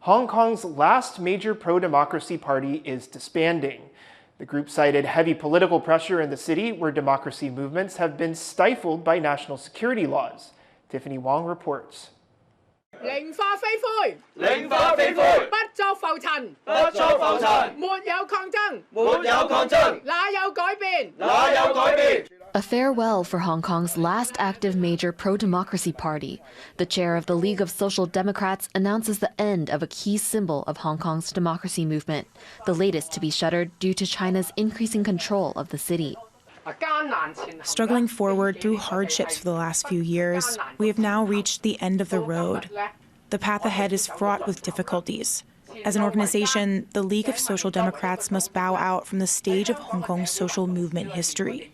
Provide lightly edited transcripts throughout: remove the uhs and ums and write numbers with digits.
Hong Kong's last major pro-democracy party is disbanding. The group cited heavy political pressure in the city where democracy movements have been stifled by national security laws. Tiffany Wong reports. 零化非灰，零化非灰，不作浮塵，不作浮塵，沒有抗爭，沒有抗爭，哪有改變？哪有改變？ A farewell for Hong Kong's last active major pro-democracy party. The chair of the League of Social Democrats announces the end of a key symbol of Hong Kong's democracy movement, the latest to be shuttered due to China's increasing control of the city. Struggling forward through hardships for the last few years, we have now reached the end of the road. The path ahead is fraught with difficulties. As an organization, the League of Social Democrats must bow out from the stage of Hong Kong's social movement history.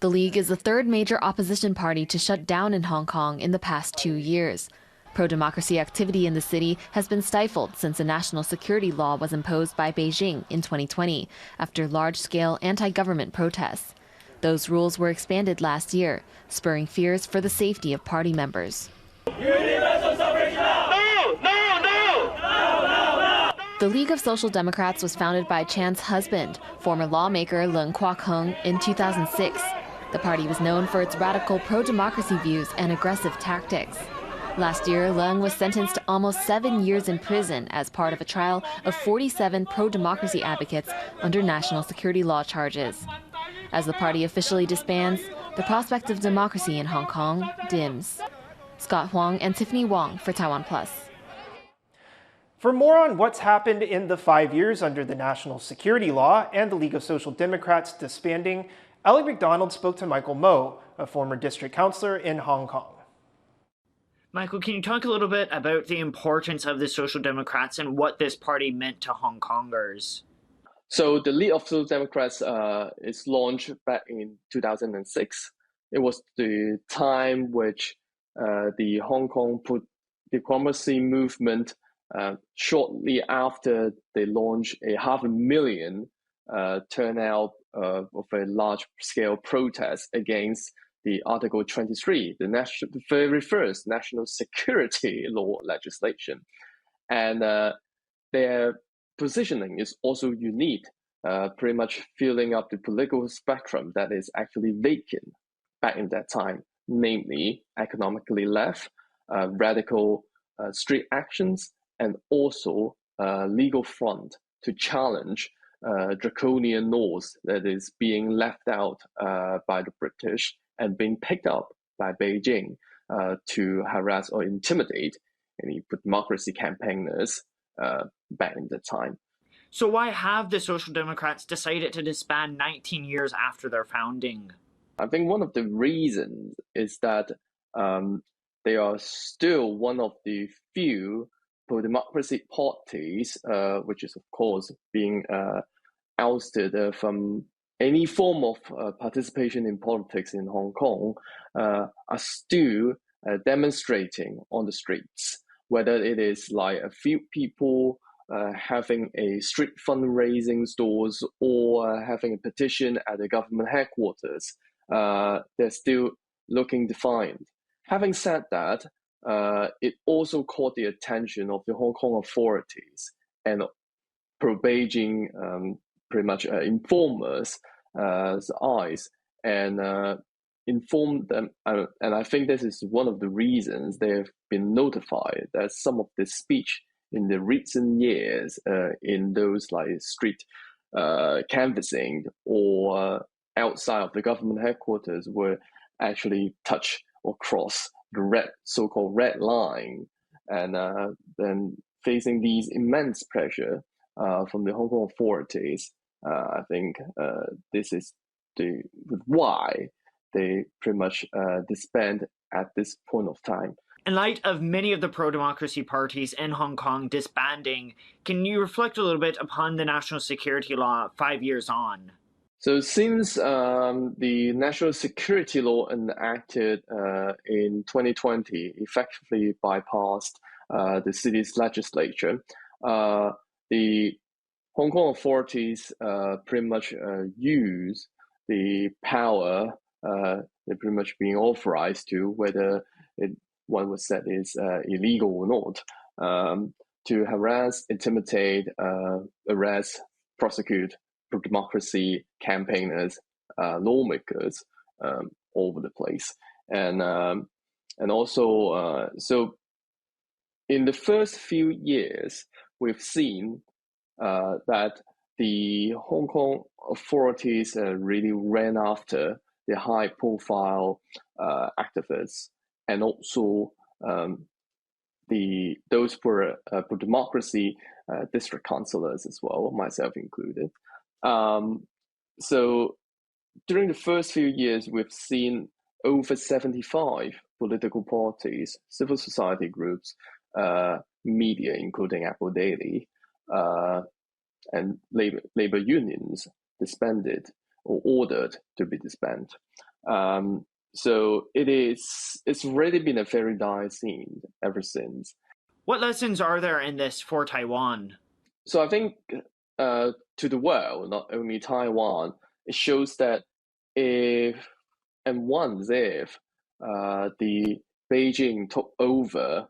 The League is the third major opposition party to shut down in Hong Kong in the past 2 years. Pro-democracy activity in the city has been stifled since a national security law was imposed by Beijing in 2020 after large-scale anti-government protests. Those rules were expanded last year, spurring fears for the safety of party members. The League of Social Democrats was founded by Chan's husband, former lawmaker Leung Kwok-hung, in 2006. The party was known for its radical pro-democracy views and aggressive tactics. Last year, Leung was sentenced to almost 7 years in prison as part of a trial of 47 pro-democracy advocates under national security law charges. As the party officially disbands, the prospect of democracy in Hong Kong dims. Scott Huang and Tiffany Wong for TaiwanPlus. For more on what's happened in the 5 years under the national security law and the League of Social Democrats disbanding, Alec MacDonald spoke to Michael Mo, a former district councilor in Hong Kong. Michael, can you talk a little bit about the importance of the Social Democrats and what this party meant to Hong Kongers? So the League of Social Democrats is launched back in 2006. It was the time which the Hong Kong democracy movement, shortly after they launched a 500,000 turnout of a large-scale protest against the Article 23, the very first national security law legislation. And their positioning is also unique, pretty much filling up the political spectrum that is actually vacant back in that time, namely economically left, radical street actions, and also legal front to challenge draconian laws that is being left out by the British and being picked up by Beijing to harass or intimidate any democracy campaigners back in the time. So why have the Social Democrats decided to disband 19 years after their founding? I think one of the reasons is that they are still one of the few pro-democracy parties, which is of course being ousted from any form of participation in politics in Hong Kong, are still demonstrating on the streets, whether it is like a few people having a street fundraising stores or having a petition at the government headquarters. They're still looking defiant. Having said that, it also caught the attention of the Hong Kong authorities and pro-Beijing pretty much informers' eyes and informed them. And I think this is one of the reasons they have been notified that some of the speech in the recent years in those like street canvassing or outside of the government headquarters were actually touch or cross the so-called red line, and then facing these immense pressure from the Hong Kong authorities, I think this is why they pretty much disband at this point of time. In light of many of the pro-democracy parties in Hong Kong disbanding, can you reflect a little bit upon the national security law 5 years on? So since the national security law enacted in 2020 effectively bypassed the city's legislature, the Hong Kong authorities pretty much use the power they're pretty much being authorized to, whether it one would say is illegal or not, to harass, intimidate, arrest, prosecute pro-democracy campaigners, lawmakers all over the place. And also, so in the first few years, we've seen that the Hong Kong authorities really ran after the high-profile activists, and also those for democracy district councillors as well, myself included. So during the first few years, we've seen over 75 political parties, civil society groups, media, including Apple Daily, and labor unions disbanded or ordered to be disbanded. So it's really been a very dire scene ever since. What lessons are there in this for Taiwan? So I think to the world, not only Taiwan, it shows that if the Beijing took over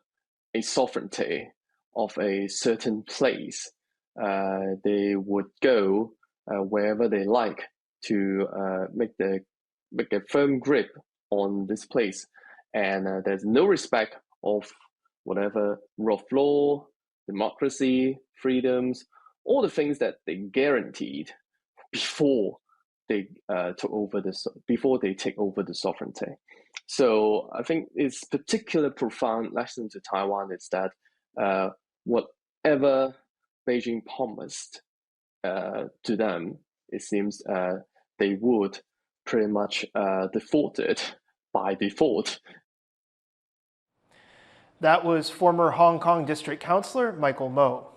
a sovereignty of a certain place, they would go wherever they like to make a firm grip on this place, and there's no respect of whatever rule of law, democracy, freedoms, all the things that they guaranteed before they take over the sovereignty. So I think its particular profound lesson to Taiwan is that whatever Beijing promised to them, it seems they would pretty much default it by default. That was former Hong Kong District Councilor Michael Mo.